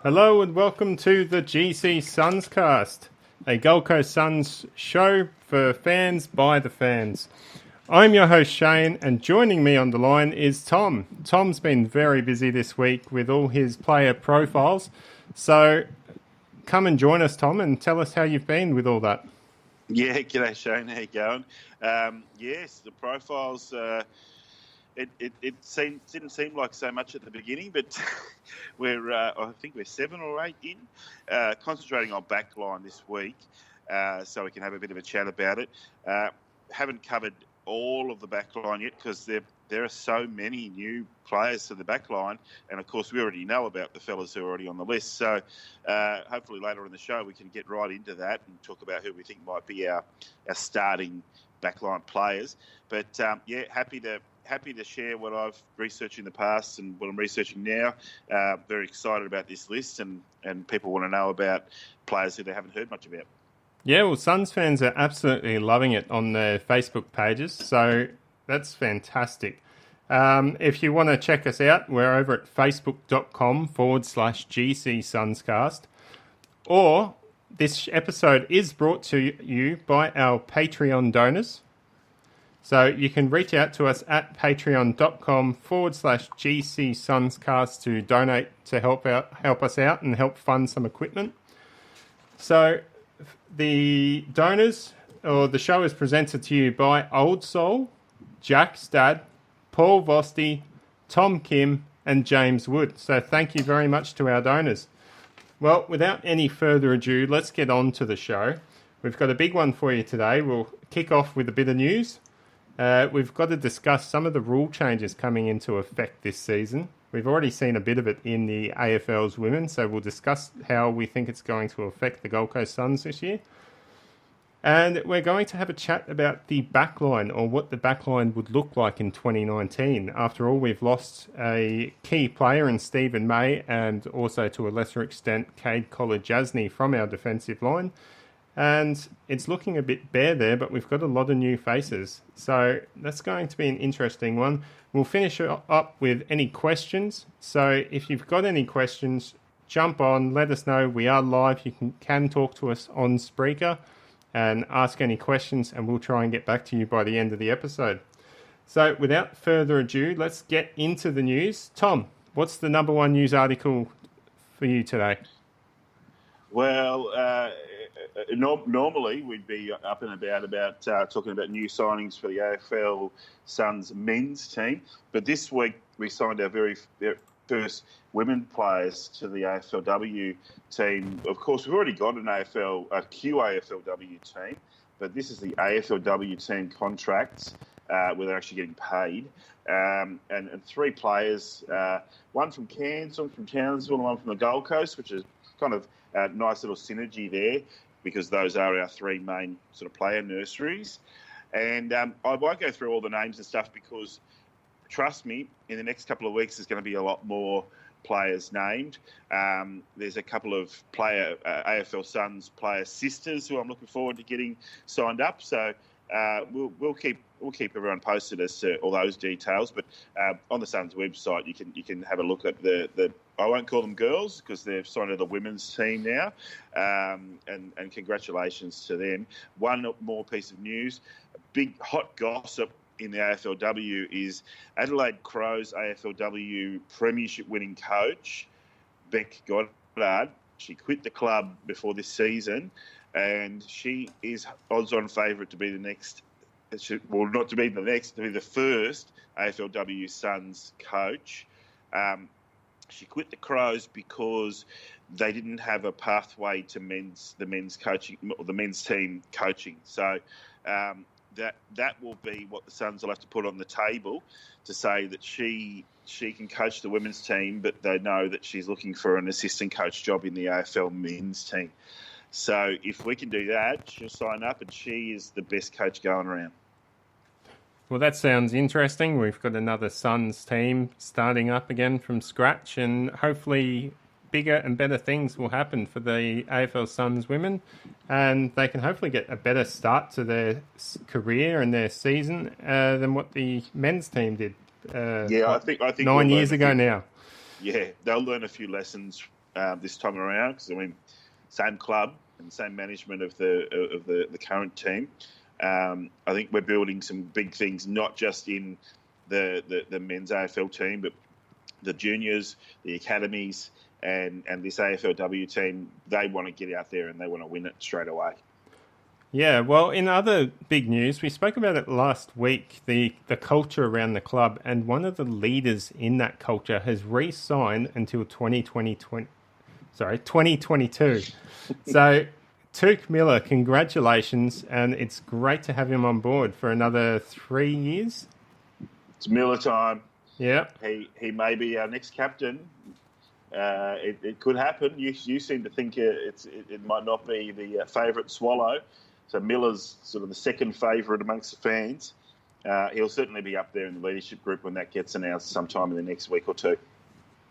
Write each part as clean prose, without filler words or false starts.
Hello and welcome to the GCSUNScast, a Gold Coast Suns show for fans by the fans. I'm your host Shane, and joining me on the line is Tom. Tom's been very busy this week with all his player profiles, so come and join us, Tom, and tell us how you've been with all that. Yeah, g'day Shane, how you going? Yes, the profiles, it didn't seem like so much at the beginning, but I think we're 7 or 8 in, concentrating on backline this week, so we can have a bit of a chat about it. Haven't covered all of the backline yet because there are so many new players to the backline, and of course we already know about the fellas who are already on the list. So hopefully later in the show we can get right into that and talk about who we think might be our starting backline players. But happy to share what I've researched in the past and what I'm researching now. Very excited about this list, and people want to know about players who they haven't heard much about. Yeah, well, Suns fans are absolutely loving it on their Facebook pages, so that's fantastic. If you want to check us out, we're over at facebook.com/GCSUNScast. Or this episode is brought to you by our Patreon donors. So you can reach out to us at patreon.com/GCSUNScast to donate to help us out and help fund some equipment. So the donors, or the show is presented to you by Old Soul, Jack Stad, Paul Vosti, Tom Kim, and James Wood. So thank you very much to our donors. Well, without any further ado, let's get on to the show. We've got a big one for you today. We'll kick off with a bit of news. We've got to discuss some of the rule changes coming into effect this season. We've already seen a bit of it in the AFL's women, so we'll discuss how we think it's going to affect the Gold Coast Suns this year. And we're going to have a chat about the backline, or what the backline would look like in 2019. After all, we've lost a key player in Stephen May, and also to a lesser extent Cade Collar-Jasny from our defensive line. And it's looking a bit bare there, but we've got a lot of new faces. So that's going to be an interesting one. We'll finish up with any questions. So if you've got any questions, jump on, let us know. We are live. You can talk to us on Spreaker and ask any questions, and we'll try and get back to you by the end of the episode. So without further ado, let's get into the news. Tom, what's the number one news article for you today? Well, normally we'd be up and about talking about new signings for the AFL Suns men's team, but this week we signed our very first women players to the AFLW team. Of course, we've already got a QAFLW team, but this is the AFLW team contracts where they're actually getting paid. And 3 players, one from Cairns, one from Townsville, and one from the Gold Coast, which is kind of a nice little synergy there, because those are our 3 main sort of player nurseries. And I won't go through all the names and stuff because, trust me, in the next couple of weeks there's going to be a lot more players named. There's a couple of AFL Suns player sisters who I'm looking forward to getting signed up. So we'll keep everyone posted as to all those details. But on the Suns website, you can have a look at the I won't call them girls because they've signed to the women's team now, and congratulations to them. One more piece of news: a big hot gossip in the AFLW is Adelaide Crows AFLW premiership winning coach Beck Goddard. She quit the club before this season, and she is odds-on favourite to be the next. Well, not to be the next, to be the first AFLW Suns coach. She quit the Crows because they didn't have a pathway to the men's coaching, or the men's team coaching. So that will be what the Suns will have to put on the table to say that she can coach the women's team, but they know that she's looking for an assistant coach job in the AFL men's team. So if we can do that, she'll sign up, and she is the best coach going around. Well, that sounds interesting. We've got another Suns team starting up again from scratch, and hopefully bigger and better things will happen for the AFL Suns women, and they can hopefully get a better start to their career and their season than what the men's team did. I think 9 years ago now. Yeah, they'll learn a few lessons this time around, because I mean, same club and same management of the current team. I think we're building some big things, not just in the men's AFL team, but the juniors, the academies, and this AFLW team. They want to get out there and they want to win it straight away. Yeah, well, in other big news, we spoke about it last week, the culture around the club, and one of the leaders in that culture has re-signed until 2022. So, Tuke Miller, congratulations, and it's great to have him on board for another 3 years. It's Miller time. Yeah. He may be our next captain. It could happen. You seem to think it might not be the favourite Swallow. So Miller's sort of the second favourite amongst the fans. He'll certainly be up there in the leadership group when that gets announced sometime in the next week or two.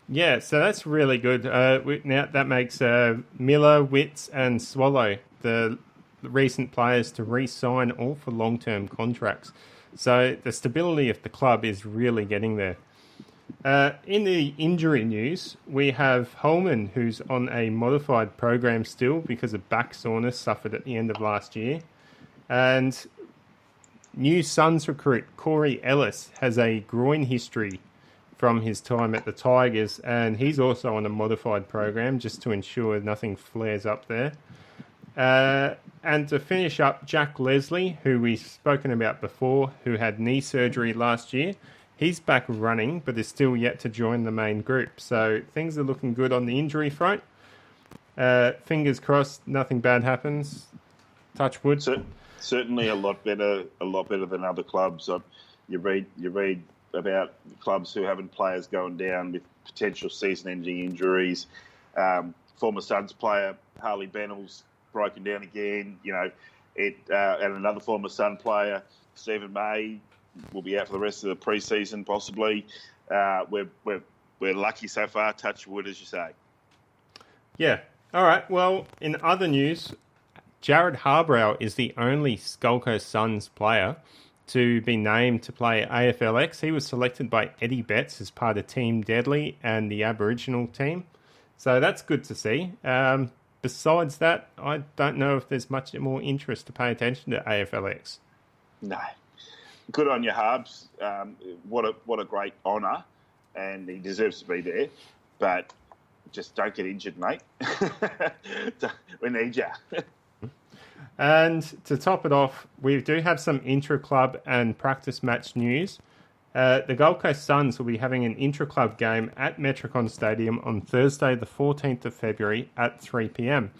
Yeah, so that's really good. Now that makes Miller, Witts, and Swallow the recent players to re-sign all for long-term contracts. So the stability of the club is really getting there. In the injury news, we have Holman, who's on a modified program still because of back soreness suffered at the end of last year. And new Suns recruit Corey Ellis has a groin history from his time at the Tigers, and he's also on a modified program just to ensure nothing flares up there. And to finish up, Jack Leslie, who we've spoken about before, who had knee surgery last year. He's back running, but is still yet to join the main group. So things are looking good on the injury front. Fingers crossed, nothing bad happens. Touch wood. Certainly a lot better than other clubs. You read about clubs who having players going down with potential season-ending injuries. Former Suns player Harley Bennell's broken down again. And another former Sun player, Stephen May, will be out for the rest of the pre-season, possibly. We're lucky so far, touch wood, as you say. Yeah. All right. Well, in other news, Jared Harbrow is the only Gold Coast Suns player to be named to play AFLX. He was selected by Eddie Betts as part of Team Deadly and the Aboriginal team. So that's good to see. Besides that, I don't know if there's much more interest to pay attention to AFLX. No. Good on you, Harbs. What a great honour, and he deserves to be there. But just don't get injured, mate. We need you. And to top it off, we do have some intra-club and practice match news. The Gold Coast Suns will be having an intra-club game at Metricon Stadium on Thursday, the 14th of February at 3 p.m.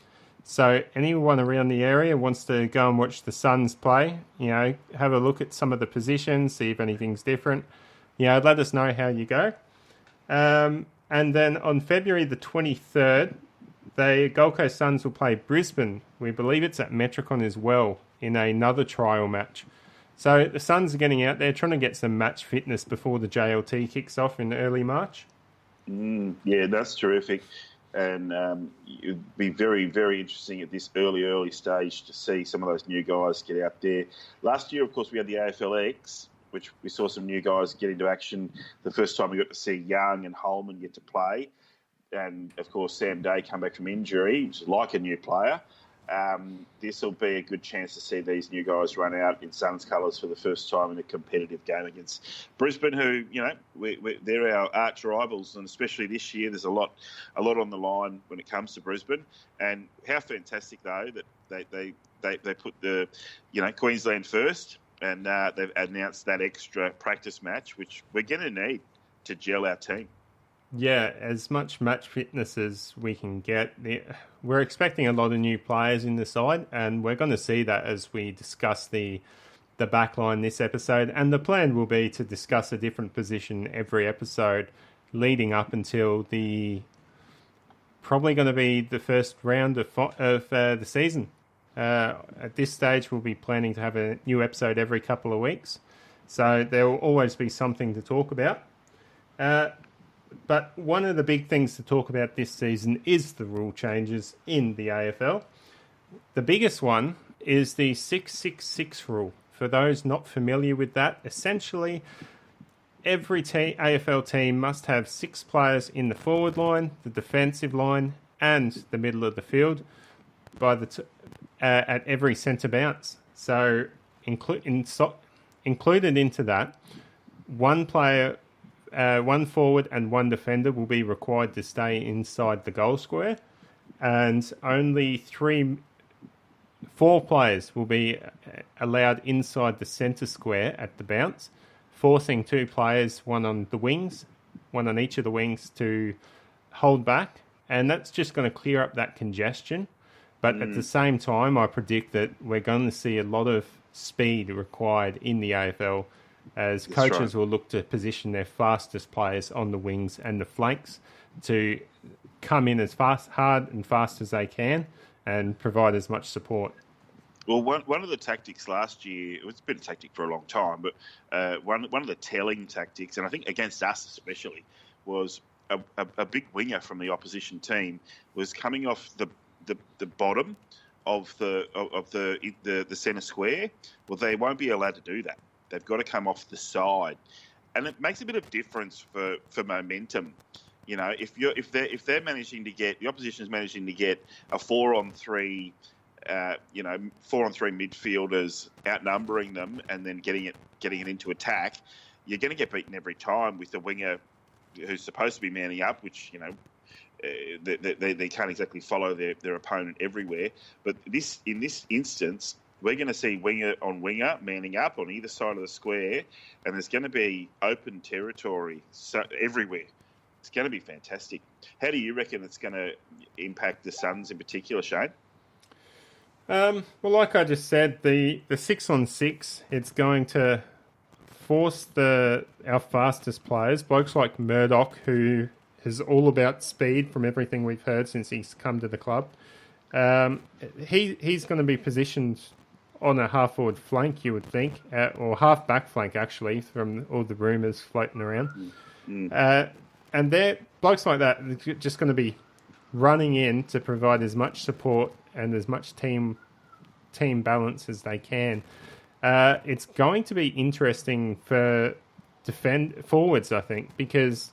So anyone around the area wants to go and watch the Suns play, have a look at some of the positions, see if anything's different. Let us know how you go. And then on February the 23rd, the Gold Coast Suns will play Brisbane. We believe it's at Metricon as well in another trial match. So the Suns are getting out there, trying to get some match fitness before the JLT kicks off in early March. Yeah, that's terrific. And it'd be very, very interesting at this early stage to see some of those new guys get out there. Last year, of course, we had the AFLX, which we saw some new guys get into action. The first time we got to see Young and Holman get to play. And, of course, Sam Day come back from injury, which is like a new player. This will be a good chance to see these new guys run out in Suns colours for the first time in a competitive game against Brisbane, who, they're our arch rivals, and especially this year, there's a lot on the line when it comes to Brisbane. And how fantastic, though, that they put the, Queensland first, and they've announced that extra practice match, which we're going to need to gel our team. Yeah, as much match fitness as we can get. We're expecting a lot of new players in the side, and we're going to see that as we discuss the backline this episode. And the plan will be to discuss a different position every episode leading up until probably going to be the first round of the season. At this stage, we'll be planning to have a new episode every couple of weeks. So there will always be something to talk about. But one of the big things to talk about this season is the rule changes in the AFL. The biggest one is the 666 rule. For those not familiar with that, essentially every AFL team must have 6 players in the forward line, the defensive line, and the middle of the field at every centre bounce. So included into that, one player, one forward and one defender will be required to stay inside the goal square, and only 4 players will be allowed inside the centre square at the bounce, forcing 2 players, one on the wings, one on each of the wings, to hold back. And that's just going to clear up that congestion. But at the same time, I predict that we're going to see a lot of speed required in the AFL as coaches will look to position their fastest players on the wings and the flanks to come in as hard and fast as they can and provide as much support. Well, one of the tactics last year, it's been a tactic for a long time, but one of the telling tactics, and I think against us especially, was a big winger from the opposition team was coming off the bottom of the centre square. Well, they won't be allowed to do that. They've got to come off the side, and it makes a bit of difference for momentum. You know, if they're managing to get, the opposition's managing to get a 4-on-3. 4-on-3 midfielders outnumbering them and then getting it into attack, you're going to get beaten every time with the winger who's supposed to be manning up, which, you know, they can't exactly follow their opponent everywhere. But in this instance, we're going to see winger on winger manning up on either side of the square, and there's going to be open territory everywhere. It's going to be fantastic. How do you reckon it's going to impact the Suns in particular, Shane? Well, like I just said, the 6-on-6, it's going to force our fastest players, blokes like Murdoch, who is all about speed from everything we've heard since he's come to the club. He's going to be positioned on a half-forward flank, you would think, or half-back flank, actually, from all the rumours floating around. And they're blokes like that are just going to be running in to provide as much support and as much team balance as they can. It's going to be interesting for forwards, I think, because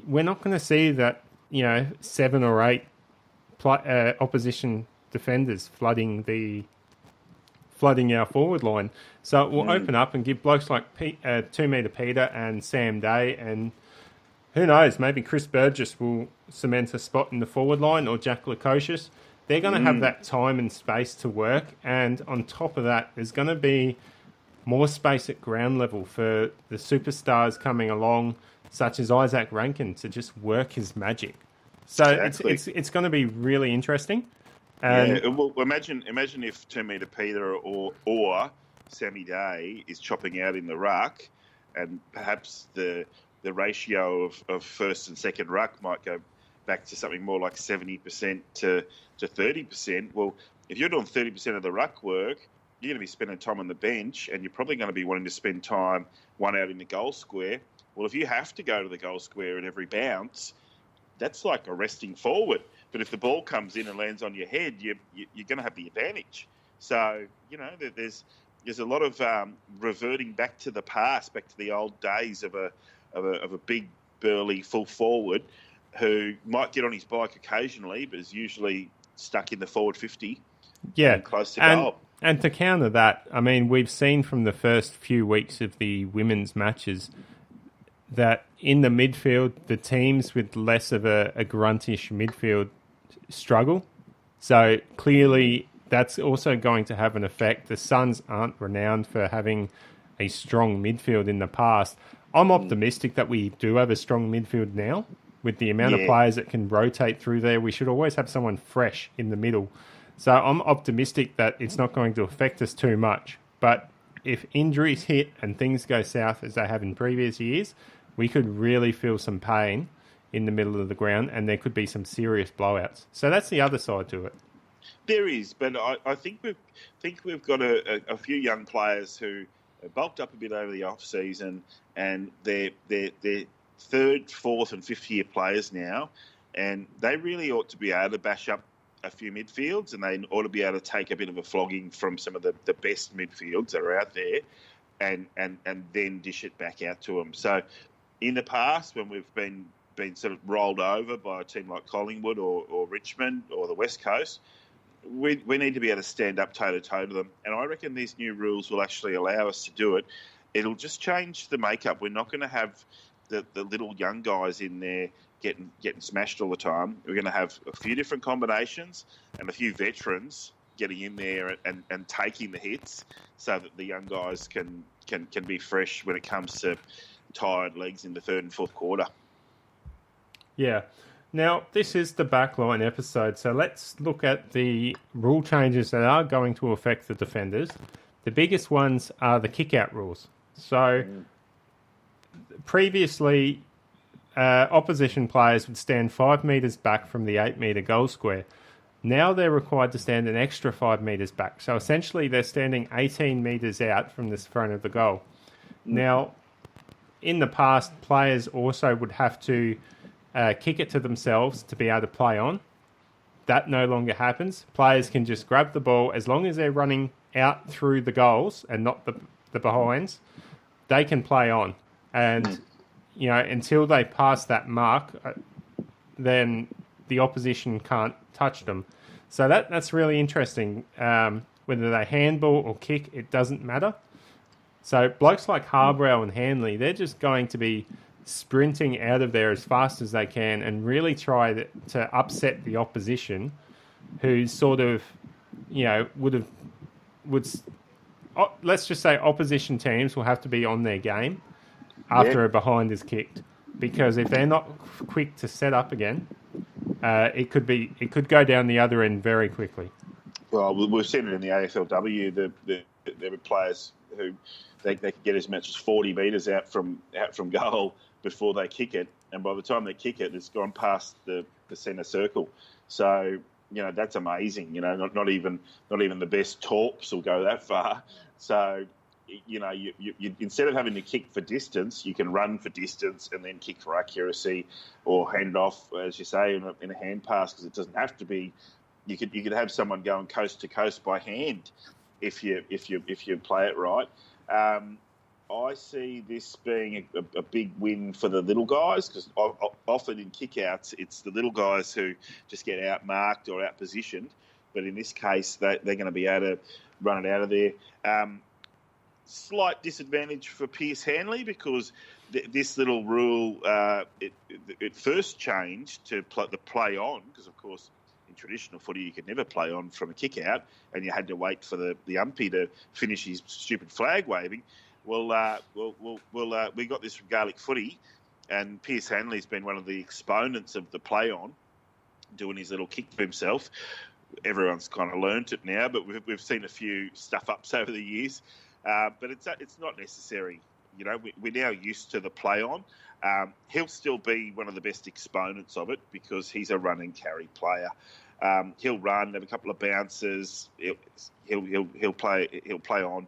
we're not going to see that 7 or 8 opposition defenders flooding our forward line. So it will open up and give blokes like 2 Metre Peter and Sam Day, and who knows, maybe Chris Burgess will cement a spot in the forward line, or Jack Lukosius. They're going to have that time and space to work, and on top of that, there's going to be more space at ground level for the superstars coming along, such as Isaac Rankin, to just work his magic. So exactly. It's going to be really interesting. And well, imagine if 2 Metre Peter or Sammy Day is chopping out in the ruck, and perhaps the ratio of first and second ruck might go back to something more like 70% to 30%. Well, if you're doing 30% of the ruck work, you're going to be spending time on the bench, and you're probably going to be wanting to spend time one out in the goal square. Well, if you have to go to the goal square at every bounce, that's like a resting forward. But if the ball comes in and lands on your head, you're going to have the advantage. So, there's a lot of reverting back to the past, back to the old days of a big, burly, full forward who might get on his bike occasionally, but is usually stuck in the forward 50. Yeah, close to goal. And to counter that, I mean, we've seen from the first few weeks of the women's matches that in the midfield, the teams with less of a gruntish midfield struggle. So clearly, that's also going to have an effect. The Suns aren't renowned for having a strong midfield in the past. I'm optimistic that we do have a strong midfield now. With the amount of players that can rotate through there, we should always have someone fresh in the middle. So I'm optimistic that it's not going to affect us too much. But if injuries hit and things go south as they have in previous years, we could really feel some pain in the middle of the ground, and there could be some serious blowouts. So that's the other side to it. There is, but I think we've got a few young players who bulked up a bit over the off season, and they're third, fourth, and fifth year players now, and they really ought to be able to bash up a few midfields, and they ought to be able to take a bit of a flogging from some of the best midfields that are out there. and then dish it back out to them. So in the past, when we've been sort of rolled over by a team like Collingwood or Richmond or the West Coast, we need to be able to stand up toe-to-toe to them. And I reckon these new rules will actually allow us to do it. It'll just change the makeup. We're not going to have the little young guys in there getting smashed all the time. We're going to have a few different combinations and a few veterans getting in there and taking the hits so that the young guys can be fresh when it comes to tired legs in the third and fourth quarter. Yeah. Now, this is the Backline episode, so let's look at the rule changes that are going to affect the defenders. The biggest ones are the kick-out rules. So, previously, opposition players would stand 5 metres back from the 8-metre goal square. Now they're required to stand an extra 5 metres back. So, essentially, they're standing 18 metres out from the front of the goal. Now, in the past, players also would have to kick it to themselves to be able to play on. That no longer happens. Players can just grab the ball as long as they're running out through the goals and not the behinds. They can play on, and until they pass that mark, then the opposition can't touch them. So that's really interesting. Whether they handball or kick, it doesn't matter. So blokes like Harbrow and Hanley, they're just going to be sprinting out of there as fast as they can and really try to upset the opposition, who sort of, let's just say opposition teams will have to be on their game after a behind is kicked, because if they're not quick to set up again, it could go down the other end very quickly. Well, we've seen it in the AFLW. There were players who they could get as much as 40 metres out from goal before they kick it, and by the time they kick it, it's gone past the centre circle. So that's amazing. Not even the best torps will go that far. So you instead of having to kick for distance, you can run for distance and then kick for accuracy, or hand off, as you say, in a hand pass, because it doesn't have to be. You could have someone going coast to coast by hand if you play it right. I see this being a big win for the little guys, because often in kickouts, it's the little guys who just get outmarked or outpositioned. But in this case, they're going to be able to run it out of there. Slight disadvantage for Pierce Hanley, because this little rule, it first changed to the play on, because, of course, in traditional footy, you could never play on from a kick-out, and you had to wait for the umpy to finish his stupid flag waving. Well, we got this from Gaelic footy, and Pierce Hanley's been one of the exponents of the play on, doing his little kick for himself. Everyone's kind of learnt it now, but we've seen a few stuff-ups over the years. But it's not necessary. We're now used to the play on. He'll still be one of the best exponents of it, because he's a run and carry player. He'll run, have a couple of bounces. He'll play on.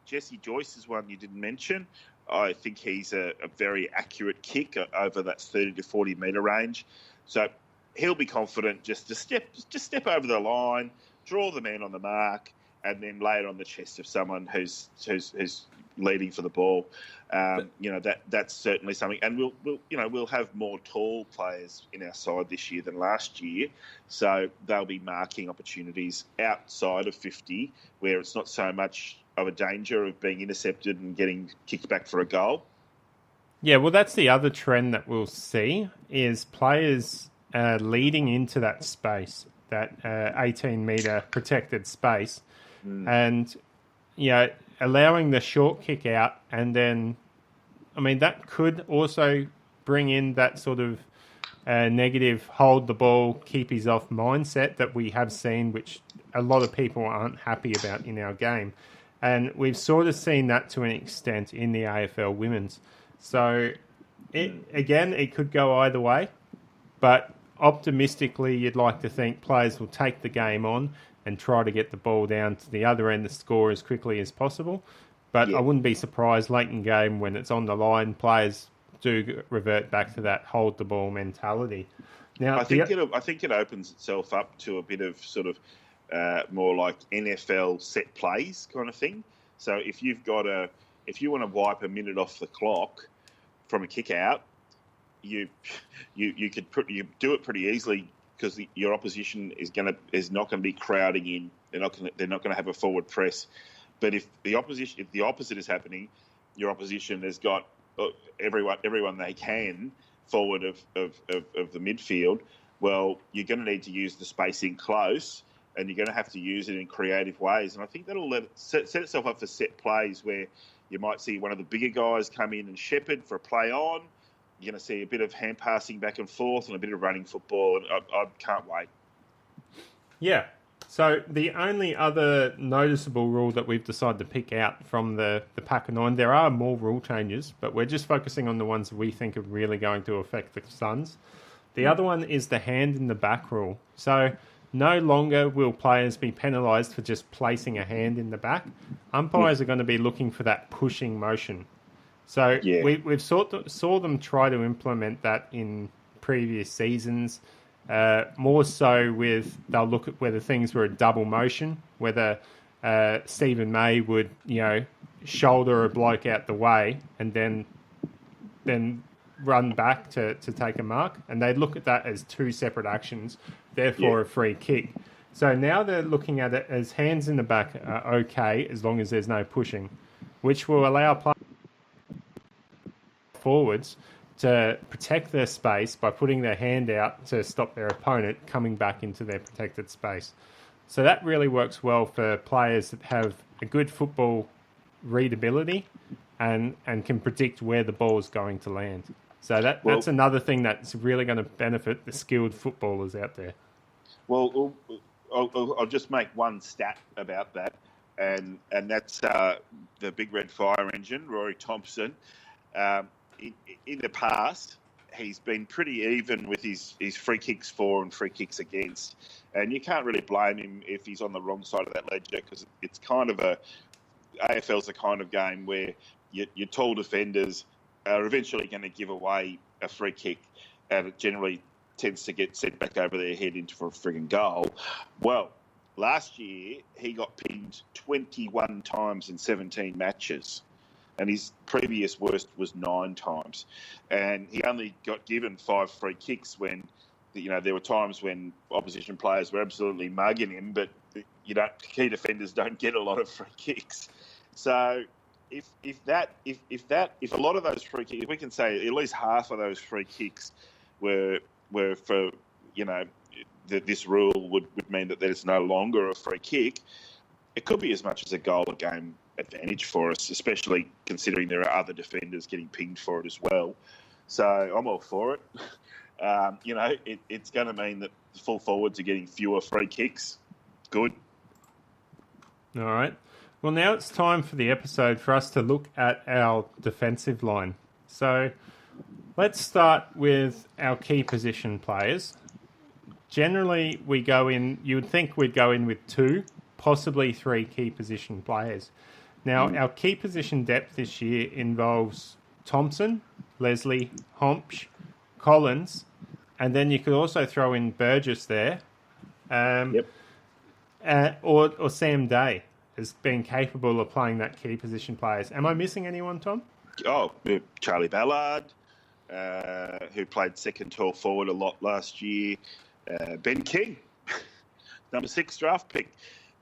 Jesse Joyce is one you didn't mention. I think he's a very accurate kick over that 30 to 40 metre range. So he'll be confident just to step over the line, draw the man on the mark, and then lay it on the chest of someone who's leading for the ball. That's certainly something. And we'll have more tall players in our side this year than last year, so they'll be marking opportunities outside of 50, where it's not so much of a danger of being intercepted and getting kicked back for a goal. Yeah, well, that's the other trend that we'll see, is players leading into that space, that 18-metre protected space, and allowing the short kick out, and then, that could also bring in that sort of negative hold the ball, keep his off mindset that we have seen, which a lot of people aren't happy about in our game. And we've sort of seen that to an extent in the AFL women's. So, it could go either way. But optimistically, you'd like to think players will take the game on and try to get the ball down to the other end of the score as quickly as possible. But I wouldn't be surprised late in game, when it's on the line, players do revert back to that hold the ball mentality. Now, I think it opens itself up to a bit of sort of more like NFL set plays kind of thing. So if you want to wipe a minute off the clock from a kick out, you could do it pretty easily because your opposition is not going to be crowding in. They're not going to have a forward press. But if the opposite is happening, your opposition has got everyone they can forward of the midfield. Well, you're going to need to use the spacing close, and you're going to have to use it in creative ways. And I think that'll set itself up for set plays where you might see one of the bigger guys come in and shepherd for a play on. You're going to see a bit of hand passing back and forth and a bit of running football. And I can't wait. Yeah. So the only other noticeable rule that we've decided to pick out from the Pack of 9, there are more rule changes, but we're just focusing on the ones we think are really going to affect the Suns. The other one is the hand in the back rule. So no longer will players be penalised for just placing a hand in the back. Umpires are going to be looking for that pushing motion. So we've saw them try to implement that in previous seasons. More so they'll look at whether things were a double motion, whether Stephen May would, shoulder a bloke out the way and then run back to take a mark. And they'd look at that as two separate actions, therefore a free kick. So now they're looking at it as hands in the back are okay as long as there's no pushing, which will allow players forwards to protect their space by putting their hand out to stop their opponent coming back into their protected space. So that really works well for players that have a good football readability and can predict where the ball is going to land. So that's another thing that's really going to benefit the skilled footballers out there. Well, I'll just make one stat about that, and that's the Big Red Fire Engine, Rory Thompson. In the past, he's been pretty even with his free kicks for and free kicks against. And you can't really blame him if he's on the wrong side of that ledger because it's kind of AFL's the kind of game where your tall defenders are eventually going to give away a free kick and it generally tends to get sent back over their head into a frigging goal. Well, last year, he got pinged 21 times in 17 matches. And his previous worst was 9 times. And he only got given 5 free kicks when, there were times when opposition players were absolutely mugging him, but, key defenders don't get a lot of free kicks. So if a lot of those free kicks, if we can say at least half of those free kicks were for, this rule would mean that there's no longer a free kick, it could be as much as a goal a game advantage for us, especially considering there are other defenders getting pinged for it as well. So I'm all for it. It's going to mean that the full forwards are getting fewer free kicks. Good. All right. Well, now it's time for the episode for us to look at our defensive line. So let's start with our key position players. Generally, you would think we'd go in with 2, possibly 3 key position players. Now, our key position depth this year involves Thompson, Leslie, Hompsch, Collins, and then you could also throw in Burgess there, or Sam Day as being capable of playing that key position players. Am I missing anyone, Tom? Oh, Charlie Ballard, who played second tall forward a lot last year. Ben King, number 6 draft pick.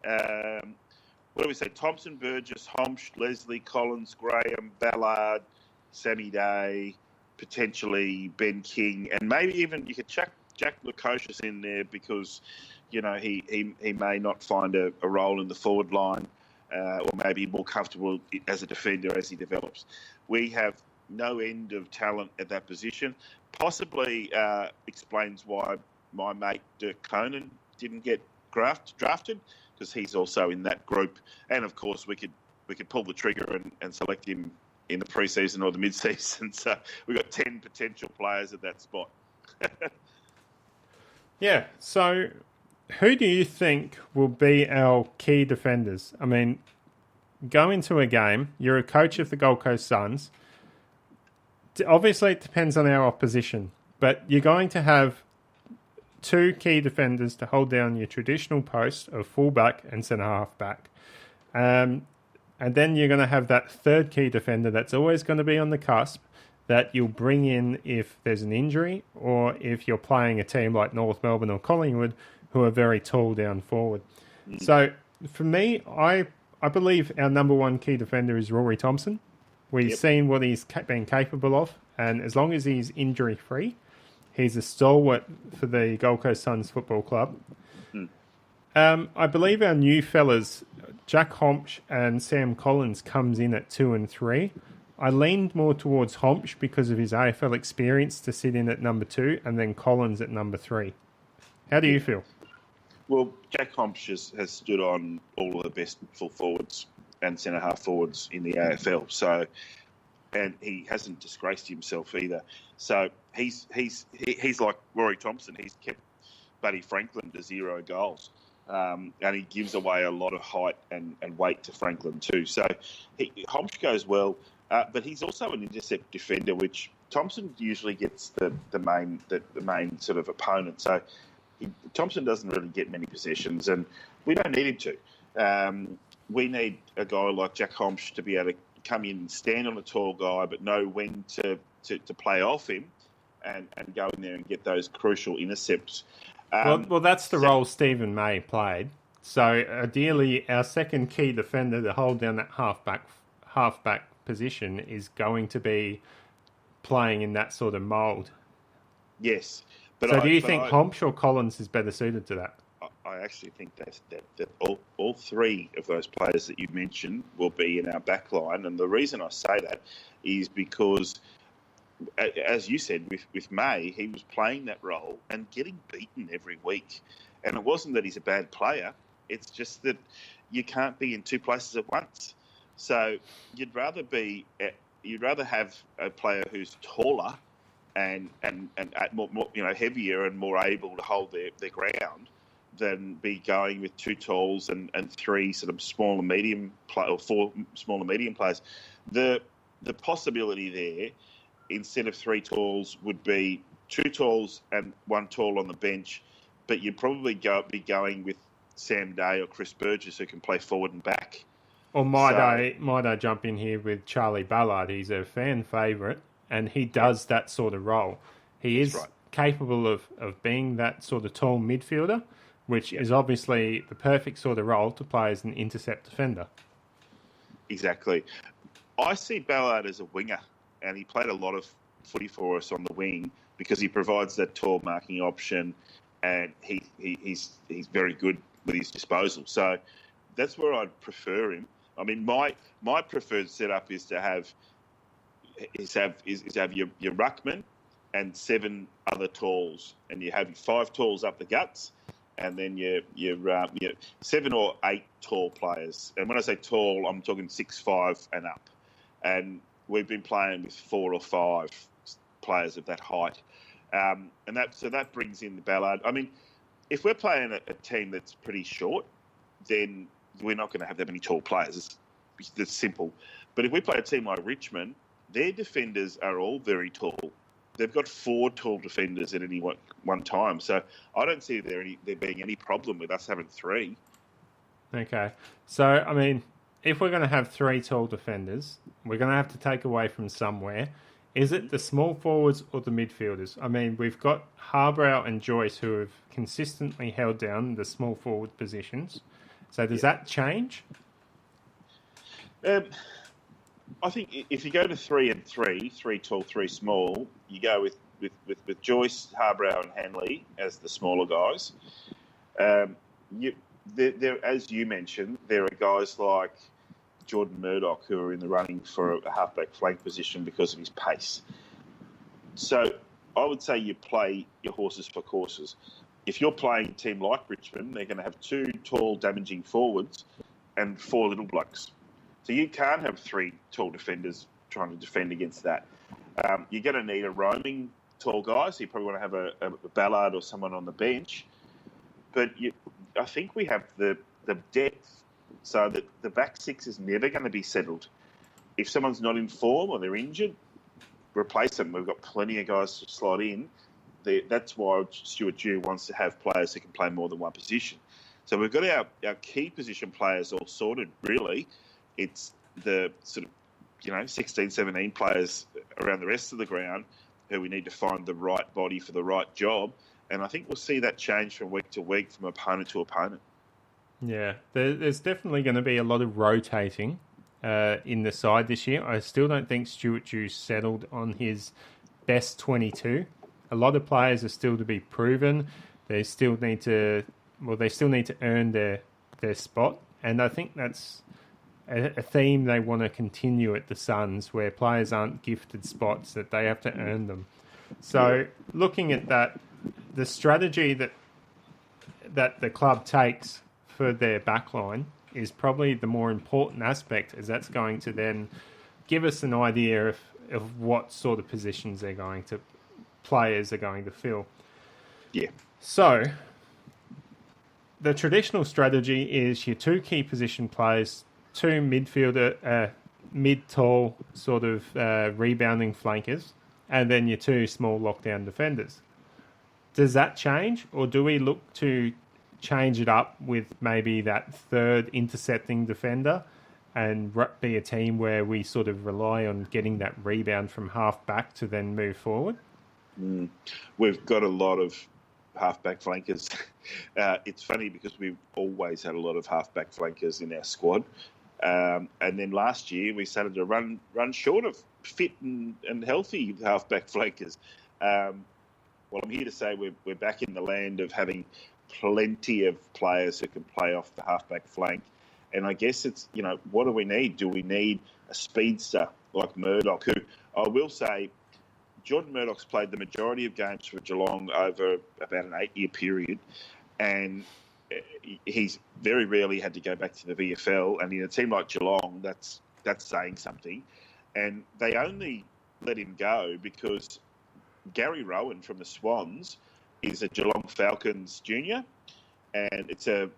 What do we say? Thompson, Burgess, Hompsch, Leslie, Collins, Graham, Ballard, Sammy Day, potentially Ben King, and maybe even you could chuck Jack Lukosius in there because, he may not find a role in the forward line or maybe more comfortable as a defender as he develops. We have no end of talent at that position. Possibly explains why my mate Dirk Conan didn't get drafted, because he's also in that group. And, of course, we could pull the trigger and select him in the pre-season or the mid-season. So we've got 10 potential players at that spot. Yeah, so who do you think will be our key defenders? I mean, go into a game, you're a coach of the Gold Coast Suns. Obviously, it depends on our opposition, but you're going to have 2 key defenders to hold down your traditional post of fullback and centre half back. And And then you're going to have that third key defender that's always going to be on the cusp that you'll bring in if there's an injury or if you're playing a team like North Melbourne or Collingwood who are very tall down forward. So for me, I believe our number one key defender is Rory Thompson. We've seen what he's been capable of, and as long as he's injury-free, he's a stalwart for the Gold Coast Suns Football Club. I believe our new fellas, Jack Hompsch and Sam Collins, comes in at 2 and 3. I leaned more towards Hompsch because of his AFL experience to sit in at number 2, and then Collins at number 3. How do you feel? Well, Jack Hompsch has stood on all of the best full forwards and centre half forwards in the AFL. So, and he hasn't disgraced himself either. So he's like Rory Thompson. He's kept Buddy Franklin to 0 goals. And he gives away a lot of height and weight to Franklin too. So Hompsch goes well, but he's also an intercept defender, which Thompson usually gets the main sort of opponent. So Thompson doesn't really get many possessions, and we don't need him to. We need a guy like Jack Hompsch to be able to come in and stand on a tall guy, but know when to play off him and go in there and get those crucial intercepts. Well, that's the role Stephen May played. So ideally, our second key defender to hold down that halfback position is going to be playing in that sort of mould. Yes. So do you think Hompsch or Collins is better suited to that? I actually think that all three of those players that you mentioned will be in our back line. And the reason I say that is because, as you said, with May, he was playing that role and getting beaten every week. And it wasn't that he's a bad player. It's just that you can't be in two places at once. So you'd rather have a player who's taller and more heavier and more able to hold their ground than be going with two talls and three sort of small and medium or four small and medium players. The possibility there, instead of three talls, would be two talls and one tall on the bench, but you'd probably be going with Sam Day or Chris Burgess, who can play forward and back. Or might I jump in here with Charlie Ballard? He's a fan favourite, and he does that sort of role. He is capable of being that sort of tall midfielder, which is obviously the perfect sort of role to play as an intercept defender. Exactly. I see Ballard as a winger, and he played a lot of footy for us on the wing because he provides that tall marking option, and he's very good with his disposal. So that's where I'd prefer him. I mean, my preferred setup is to have your ruckman and 7 other talls, and you have 5 talls up the guts, and then your 7 or 8 tall players. And when I say tall, I'm talking 6'5" and up. And we've been playing with 4 or 5 players of that height, and that brings in the Ballard. I mean, if we're playing a team that's pretty short, then we're not going to have that many tall players. It's simple. But if we play a team like Richmond, their defenders are all very tall. They've got 4 tall defenders at any one time. So I don't see there being any problem with us having 3. Okay. So, I mean, if we're going to have 3 tall defenders, we're going to have to take away from somewhere. Is it the small forwards or the midfielders? I mean, we've got Harbrow and Joyce who have consistently held down the small forward positions. So does that change? I think if you go to 3 and 3 tall, 3 small, you go with Joyce, Harbrow and Hanley as the smaller guys. As you mentioned, there are guys like Jordan Murdoch who are in the running for a halfback flank position because of his pace. So I would say you play your horses for courses. If you're playing a team like Richmond, they're going to have 2 tall, damaging forwards and 4 little blokes. So you can't have 3 tall defenders trying to defend against that. You're going to need a roaming tall guy, so you probably want to have a Ballard or someone on the bench. But I think we have the depth so that the back 6 is never going to be settled. If someone's not in form or they're injured, replace them. We've got plenty of guys to slot in. That's why Stuart Dew wants to have players who can play more than one position. So we've got our key position players all sorted, really. It's the sort of 16, 17 players around the rest of the ground who we need to find the right body for the right job. And I think we'll see that change from week to week, from opponent to opponent. Yeah, there's definitely going to be a lot of rotating in the side this year. I still don't think Stuart Dew settled on his best 22. A lot of players are still to be proven. They still need to earn their spot. And I think that's a theme they want to continue at the Suns, where players aren't gifted spots, that they have to earn them. So looking at that, the strategy that the club takes for their backline is probably the more important aspect, as that's going to then give us an idea of what sort of positions players are going to fill. Yeah. So the traditional strategy is your 2 key position players, 2 midfielder, mid-tall sort of rebounding flankers, and then your 2 small lockdown defenders. Does that change, or do we look to change it up with maybe that 3rd intercepting defender and be a team where we sort of rely on getting that rebound from half back to then move forward? We've got a lot of half-back flankers. It's funny because we've always had a lot of half-back flankers in our squad. And then last year we started to run short of fit and healthy half-back flankers. Well, I'm here to say we're back in the land of having plenty of players who can play off the half-back flank. And I guess it's, what do we need? Do we need a speedster like Murdoch, who I will say, Jordan Murdoch's played the majority of games for Geelong over about an 8-year period, and he's very rarely had to go back to the VFL. And in a team like Geelong, that's saying something. And they only let him go because Gary Rowan from the Swans is a Geelong Falcons junior, and it's a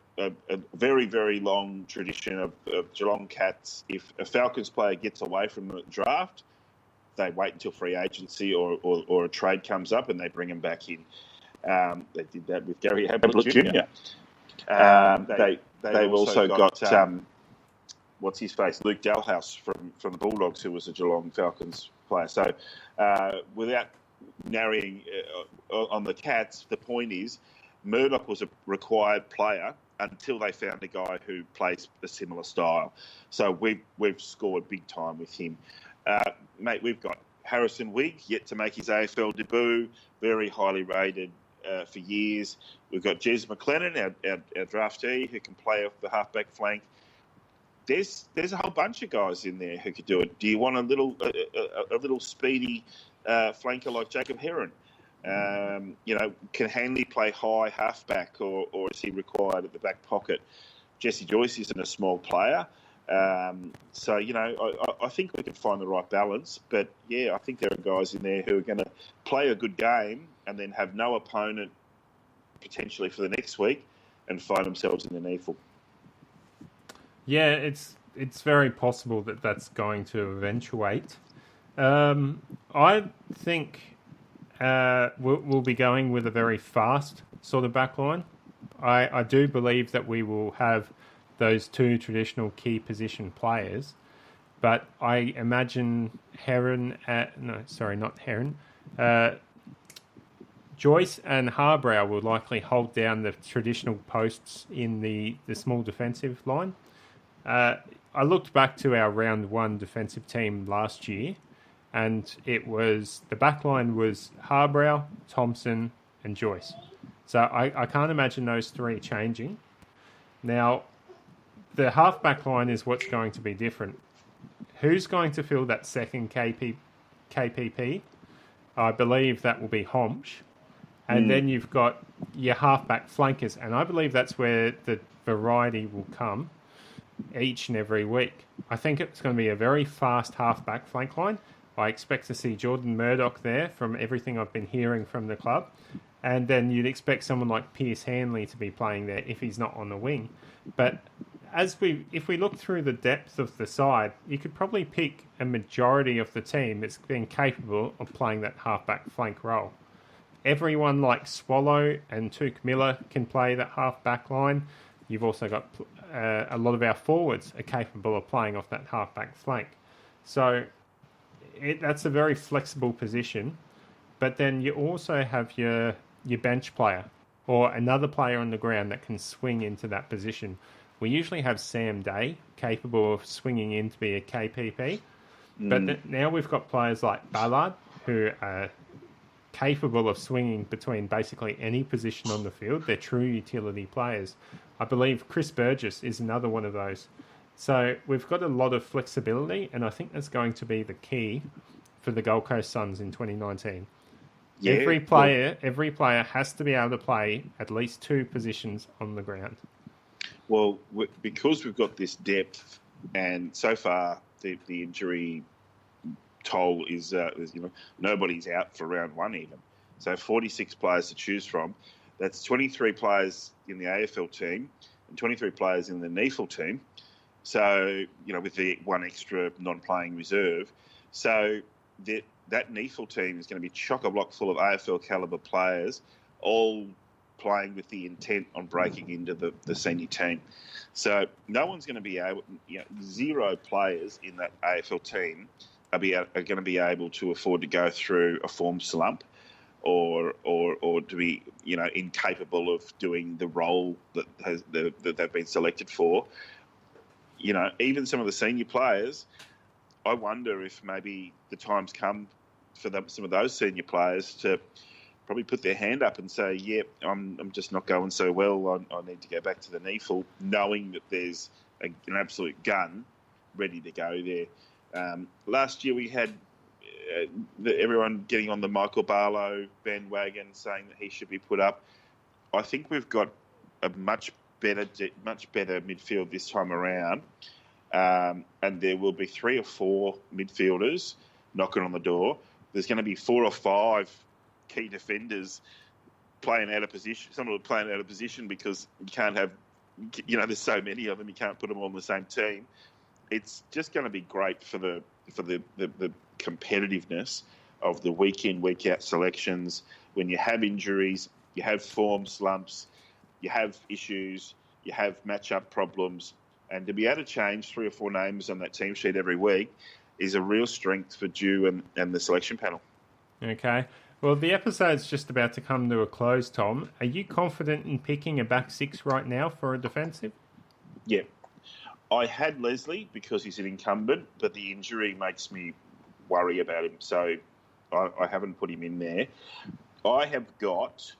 very, very long tradition of Geelong Cats. If a Falcons player gets away from the draft, they wait until free agency or a trade comes up and they bring him back in. They did that with Gary Ablett Jr. They've also got what's his face, Luke Dalhouse from the Bulldogs, who was a Geelong Falcons player. So without narrowing on the Cats, the point is Murdoch was a required player until they found a guy who plays a similar style. So we've scored big time with him. Mate, we've got Harrison Wigg, yet to make his AFL debut, very highly rated for years. We've got Jez McLennan, our draftee, who can play off the halfback flank. There's a whole bunch of guys in there who could do it. Do you want a little speedy flanker like Jacob Heron? Can Hanley play high halfback, or is he required at the back pocket? Jesse Joyce isn't a small player. So, I think we can find the right balance. But, yeah, I think there are guys in there who are going to play a good game and then have no opponent potentially for the next week and find themselves in the needful. Yeah, it's very possible that that's going to eventuate. I think we'll be going with a very fast sort of backline. I do believe that we will have those 2 traditional key position players, but I imagine Joyce and Harbrow will likely hold down the traditional posts in the small defensive line. I looked back to our round 1 defensive team last year, and the backline was Harbrow, Thompson, and Joyce. So I can't imagine those 3 changing. Now, the half-back line is what's going to be different. Who's going to fill that second KPP? I believe that will be Homsch. And then you've got your half-back flankers, and I believe that's where the variety will come each and every week. I think it's going to be a very fast half-back flank line. I expect to see Jordan Murdoch there from everything I've been hearing from the club. And then you'd expect someone like Pierce Hanley to be playing there if he's not on the wing. But if we look through the depth of the side, you could probably pick a majority of the team that's been capable of playing that half-back flank role. Everyone like Swallow and Tuke Miller can play that half-back line. you've also got a lot of our forwards are capable of playing off that half-back flank. So that's a very flexible position. But then you also have your bench player or another player on the ground that can swing into that position. We usually have Sam Day capable of swinging in to be a KPP. But now we've got players like Ballard who are capable of swinging between basically any position on the field. They're true utility players. I believe Chris Burgess is another one of those. So we've got a lot of flexibility, and I think that's going to be the key for the Gold Coast Suns in 2019. Yeah, every player has to be able to play at least two positions on the ground. Well, because we've got this depth, and so far the injury toll is nobody's out for round one even. So 46 players to choose from. That's 23 players in the AFL team and 23 players in the NEFL team. So, with the one extra non-playing reserve. So that NEFL team is going to be chock-a-block full of AFL calibre players, all playing with the intent on breaking into the senior team. So no one's going to be able, zero players in that AFL team are going to be able to afford to go through a form slump or to be, incapable of doing the role that they've been selected for. Even some of the senior players, I wonder if maybe the time's come for some of those senior players to probably put their hand up and say, I'm just not going so well. I need to go back to the NEFL, knowing that there's an absolute gun ready to go there. Last year we had everyone getting on the Michael Barlow bandwagon saying that he should be put up. I think we've got a much better midfield this time around, and there will be 3 or 4 midfielders knocking on the door. There's going to be 4 or 5 key defenders playing out of position. Some of them playing out of position because you can't have, there's so many of them, you can't put them all on the same team. It's just going to be great for the competitiveness of the week in, week out selections. When you have injuries, you have form slumps, you have issues, you have matchup problems, and to be able to change 3 or 4 names on that team sheet every week is a real strength for Dew and the selection panel. Okay. Well, the episode's just about to come to a close, Tom. Are you confident in picking a back 6 right now for a defensive? Yeah. I had Leslie because he's an incumbent, but the injury makes me worry about him, so I haven't put him in there. I have got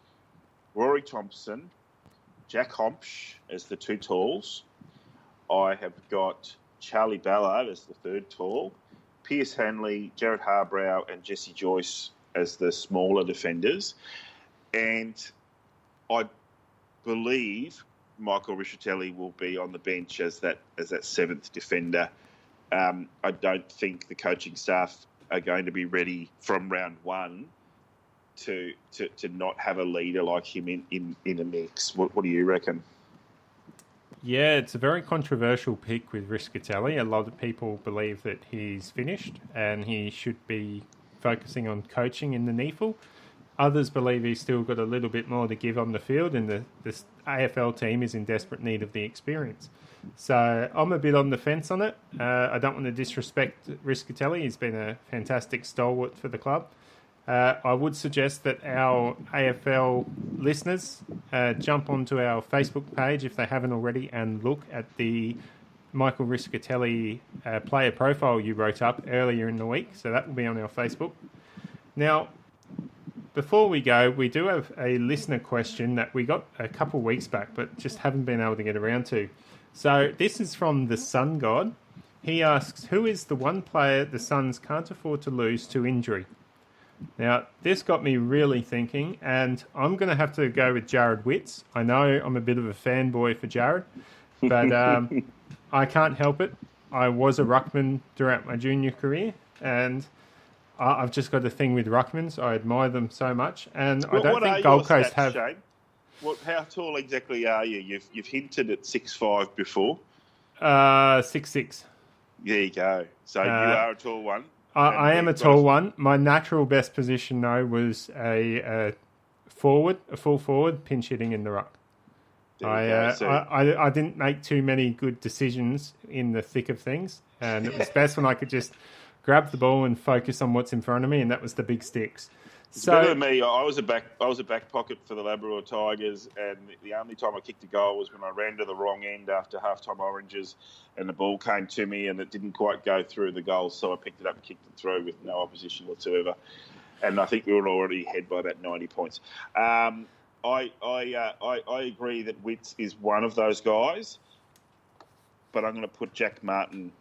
Rory Thompson, Jack Hompsch as the 2 talls. I have got Charlie Ballard as the 3rd tall, Pierce Hanley, Jared Harbrow and Jesse Joyce as the smaller defenders. And I believe Michael Rischitelli will be on the bench as that 7th defender. I don't think the coaching staff are going to be ready from round 1 to not have a leader like him in the mix. What do you reckon? Yeah, it's a very controversial pick with Rischitelli. A lot of people believe that he's finished and he should be focusing on coaching in the NEFL. Others believe he's still got a little bit more to give on the field, and this AFL team is in desperate need of the experience. So I'm a bit on the fence on it. I don't want to disrespect Rischitelli. He's been a fantastic stalwart for the club. I would suggest that our AFL listeners jump onto our Facebook page if they haven't already and look at the Michael Rischitelli player profile you wrote up earlier in the week. So that will be on our Facebook. Now, before we go, we do have a listener question that we got a couple of weeks back, but just haven't been able to get around to. So this is from the Sun God. He asks, who is the one player the Suns can't afford to lose to injury? Now, this got me really thinking, and I'm going to have to go with Jared Witts. I know I'm a bit of a fanboy for Jared, but I can't help it. I was a ruckman throughout my junior career, and I've just got a thing with ruckmans. I admire them so much, and I don't think Gold Coast have. Shane? How tall exactly are you? You've hinted at 6'5" before. 6'6". There you go. So you are a tall one. I am a tall one. My natural best position, though, was a full forward, pinch hitting in the ruck. I didn't make too many good decisions in the thick of things, and it was best when I could just grab the ball and focus on what's in front of me, and that was the big sticks. It's better than me. I was a back pocket for the Labrador Tigers, and the only time I kicked a goal was when I ran to the wrong end after halftime oranges, and the ball came to me and it didn't quite go through the goal, so I picked it up and kicked it through with no opposition whatsoever. And I think we were already ahead by about 90 points. I agree that Witts is one of those guys, but I'm going to put Jack Martin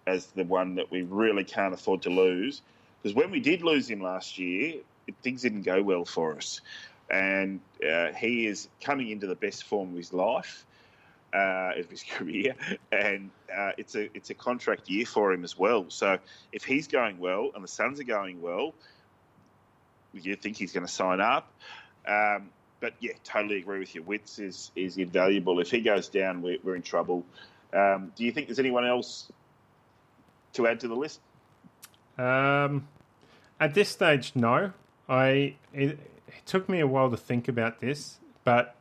as the one that we really can't afford to lose, because when we did lose him last year, things didn't go well for us, and he is coming into the best form of his life, of his career, and it's a contract year for him as well. So if he's going well and the Suns are going well, you think he's going to sign up. But yeah, totally agree with you. Witts is invaluable. If he goes down, we're in trouble. Do you think there's anyone else to add to the list? At this stage, no. It took me a while to think about this, but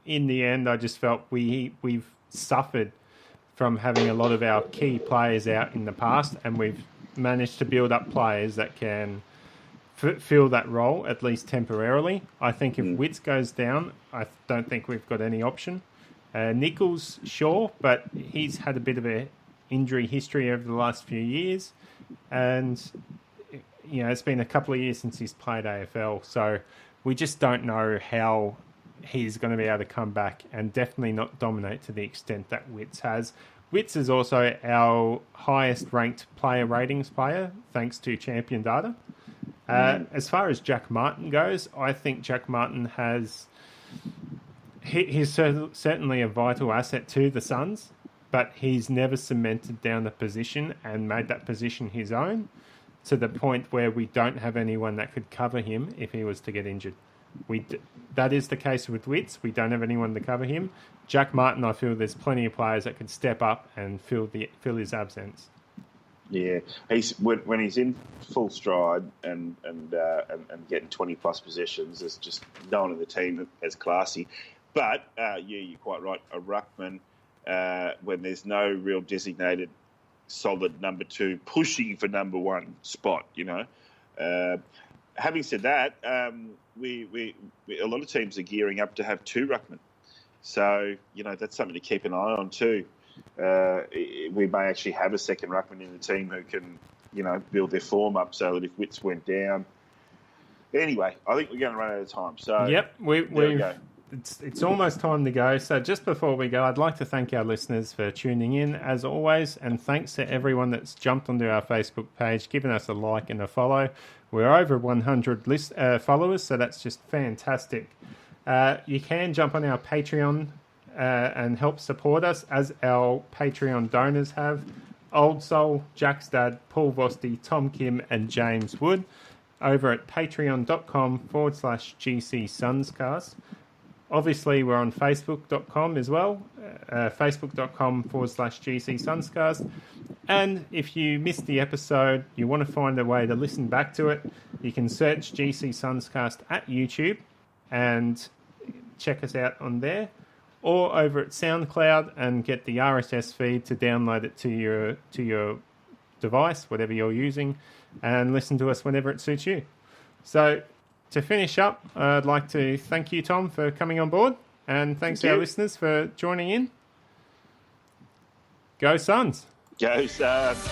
in the end, I just felt we've suffered from having a lot of our key players out in the past, and we've managed to build up players that can fill that role, at least temporarily. I think if Witts goes down, I don't think we've got any option. Nichols, sure, but he's had a bit of a injury history over the last few years, and it's been a couple of years since he's played AFL, so we just don't know how he's going to be able to come back, and definitely not dominate to the extent that Witts has. Witts is also our highest ranked player ratings player, thanks to Champion Data. As far as Jack Martin goes, I think Jack Martin he's certainly a vital asset to the Suns, but he's never cemented down the position and made that position his own, to the point where we don't have anyone that could cover him if he was to get injured. That is the case with Witts. We don't have anyone to cover him. Jack Martin, I feel there's plenty of players that could step up and fill his absence. Yeah, when he's in full stride and getting 20+ possessions, there's just no one in the team as classy. But you're quite right. A ruckman, when there's no real designated solid number two pushing for number one spot, Having said that, we a lot of teams are gearing up to have two ruckmen, so that's something to keep an eye on too. We may actually have a second ruckman in the team who can, build their form up so that if Witts went down. Anyway, I think we're going to run out of time. So yep, we go. It's almost time to go. So just before we go, I'd like to thank our listeners for tuning in, as always, and thanks to everyone that's jumped onto our Facebook page, given us a like and a follow. We're over 100 followers, so that's just fantastic. You can jump on our Patreon and help support us, as our Patreon donors have: Old Soul, Jack's Dad, Paul Vosti, Tom Kim, and James Wood, over at patreon.com/GCSUNScast. Obviously, we're on Facebook.com as well, facebook.com/GCSUNScast. And if you missed the episode, you want to find a way to listen back to it, you can search GC Sunscast at YouTube and check us out on there, or over at SoundCloud and get the RSS feed to download it to your device, whatever you're using, and listen to us whenever it suits you. So to finish up, I'd like to thank you, Tom, for coming on board, and thanks to our listeners for joining in. Go Suns! Go Suns!